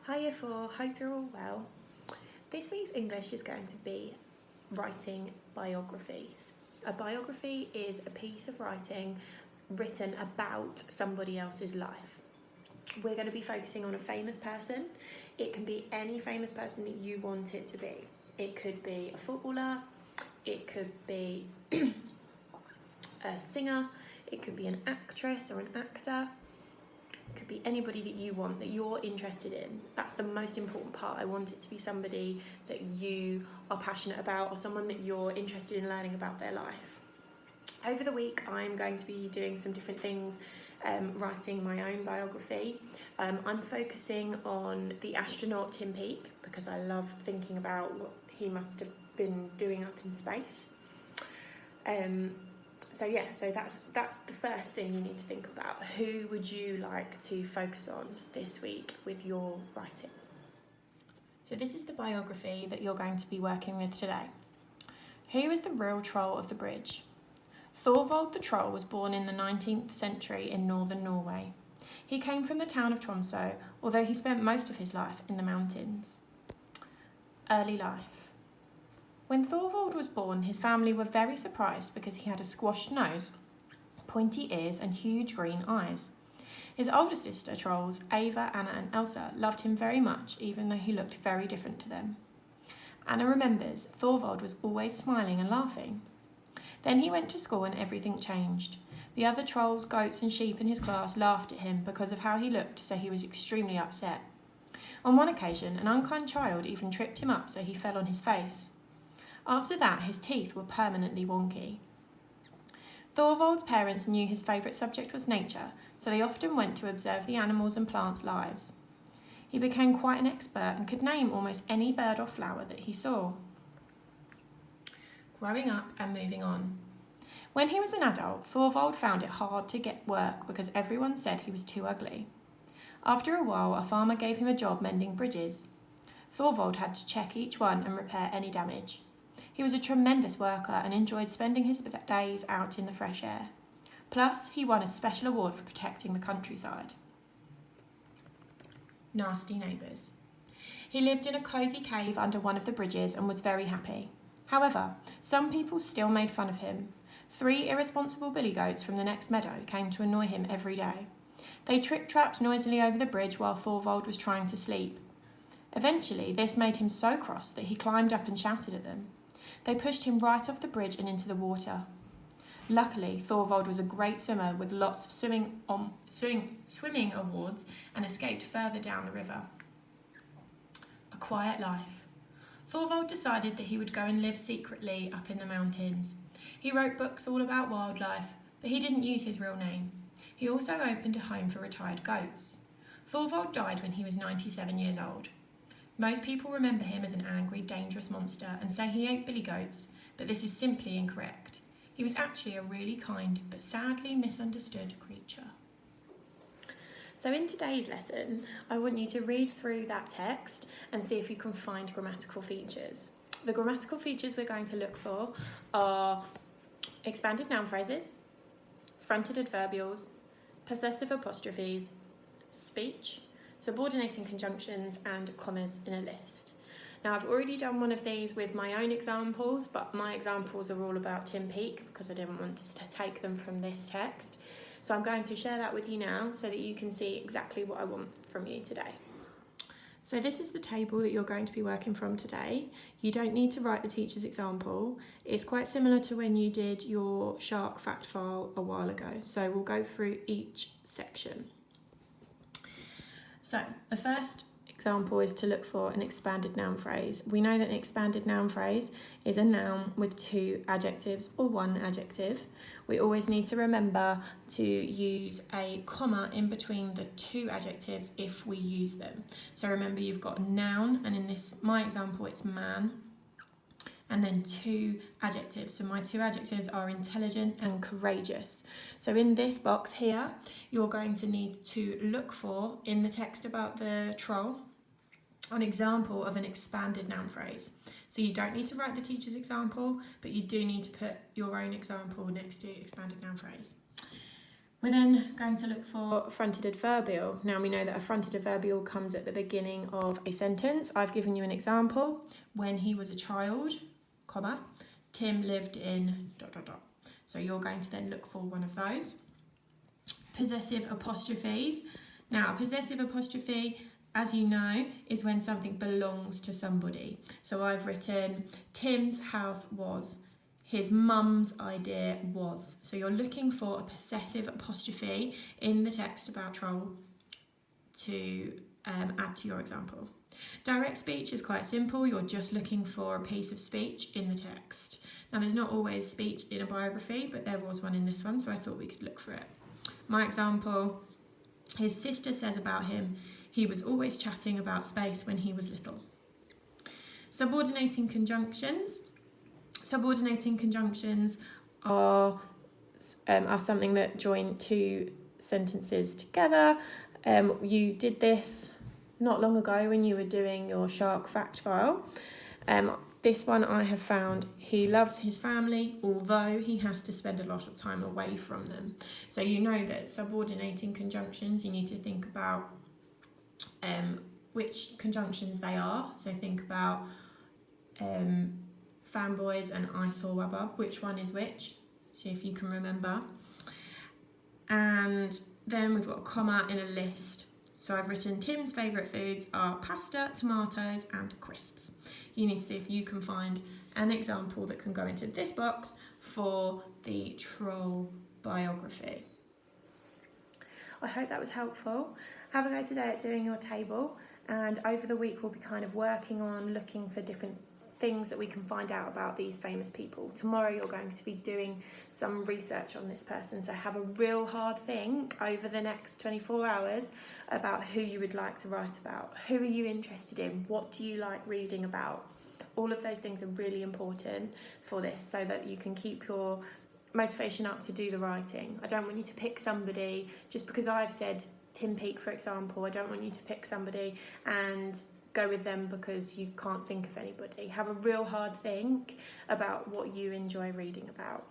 Hi Year 4, hope you're all well. This week's English is going to be writing biographies. A biography is a piece of writing written about somebody else's life. We're going to be focusing on a famous person. It can be any famous person that you want it to be. It could be a footballer, it could be a singer, it could be an actress or an actor. Could be anybody that you want, that you're interested in. That's the most important part. I want it to be somebody that you are passionate about or someone that you're interested in learning about their life. Over the week, I'm going to be doing some different things, writing my own biography. I'm focusing on the astronaut Tim Peake because I love thinking about what he must have been doing up in space. So that's the first thing you need to think about. Who would you like to focus on this week with your writing? So this is the biography that you're going to be working with today. Who is the real troll of the bridge? Thorvald the Troll was born in the 19th century in northern Norway. He came from the town of Tromsø, although he spent most of his life in the mountains. Early life. When Thorvald was born, his family were very surprised because he had a squashed nose, pointy ears and huge green eyes. His older sister trolls, Ava, Anna and Elsa, loved him very much, even though he looked very different to them. Anna remembers Thorvald was always smiling and laughing. Then he went to school and everything changed. The other trolls, goats and sheep in his class laughed at him because of how he looked, so he was extremely upset. On one occasion, an unkind child even tripped him up so he fell on his face. After that, his teeth were permanently wonky. Thorvald's parents knew his favourite subject was nature, so they often went to observe the animals and plants' lives. He became quite an expert and could name almost any bird or flower that he saw. Growing up and moving on. When he was an adult, Thorvald found it hard to get work because everyone said he was too ugly. After a while, a farmer gave him a job mending bridges. Thorvald had to check each one and repair any damage. He was a tremendous worker and enjoyed spending his days out in the fresh air. Plus, he won a special award for protecting the countryside. Nasty neighbours. He lived in a cosy cave under one of the bridges and was very happy. However, some people still made fun of him. 3 irresponsible billy goats from the next meadow came to annoy him every day. They trip-trapped noisily over the bridge while Thorvald was trying to sleep. Eventually, this made him so cross that he climbed up and shouted at them. They pushed him right off the bridge and into the water. Luckily, Thorvald was a great swimmer with lots of swimming awards and escaped further down the river. A quiet life. Thorvald decided that he would go and live secretly up in the mountains. He wrote books all about wildlife, but he didn't use his real name. He also opened a home for retired goats. Thorvald died when he was 97 years old. Most people remember him as an angry, dangerous monster and say he ate billy goats, but this is simply incorrect. He was actually a really kind but sadly misunderstood creature. So in today's lesson, I want you to read through that text and see if you can find grammatical features. The grammatical features we're going to look for are expanded noun phrases, fronted adverbials, possessive apostrophes, speech, subordinating conjunctions and commas in a list. Now I've already done one of these with my own examples, but my examples are all about Tim Peake because I didn't want to take them from this text. So I'm going to share that with you now so that you can see exactly what I want from you today. So this is the table that you're going to be working from today. You don't need to write the teacher's example. It's quite similar to when you did your shark fact file a while ago. So we'll go through each section. So the first example is to look for an expanded noun phrase. We know that an expanded noun phrase is a noun with 2 adjectives or 1 adjective. We always need to remember to use a comma in between the 2 adjectives if we use them. So remember you've got a noun, and in my example it's man, and then 2 adjectives. So my 2 adjectives are intelligent and courageous. So in this box here, you're going to need to look for, in the text about the troll, an example of an expanded noun phrase. So you don't need to write the teacher's example, but you do need to put your own example next to expanded noun phrase. We're then going to look for a fronted adverbial. Now we know that a fronted adverbial comes at the beginning of a sentence. I've given you an example. When he was a child, comma, Tim lived in ... So you're going to then look for one of those. Possessive apostrophes. Now, a possessive apostrophe, as you know, is when something belongs to somebody. So I've written, Tim's house was, his mum's idea was. So you're looking for a possessive apostrophe in the text about Troll to add to your example. Direct speech is quite simple. You're just looking for a piece of speech in the text. Now, there's not always speech in a biography, but there was one in this one, so I thought we could look for it. My example, his sister says about him, he was always chatting about space when he was little. Subordinating conjunctions. Subordinating conjunctions are something that join two sentences together. You did this not long ago when you were doing your shark fact file. This one I have found, he loves his family, although he has to spend a lot of time away from them. So you know that subordinating conjunctions, you need to think about which conjunctions they are. So think about fanboys and I saw Wabba, which one is which, see if you can remember. And then we've got a comma in a list. So I've written Tim's favourite foods are pasta, tomatoes and crisps. You need to see if you can find an example that can go into this box for the Troll biography. I hope that was helpful. Have a go today at doing your table, and over the week we'll be kind of working on looking for different things that we can find out about these famous people. Tomorrow you're going to be doing some research on this person, so have a real hard think over the next 24 hours about who you would like to write about. Who are you interested in? What do you like reading about? All of those things are really important for this so that you can keep your motivation up to do the writing. I don't want you to pick somebody just because I've said Tim Peake, for example. I don't want you to pick somebody and go with them because you can't think of anybody. Have a real hard think about what you enjoy reading about.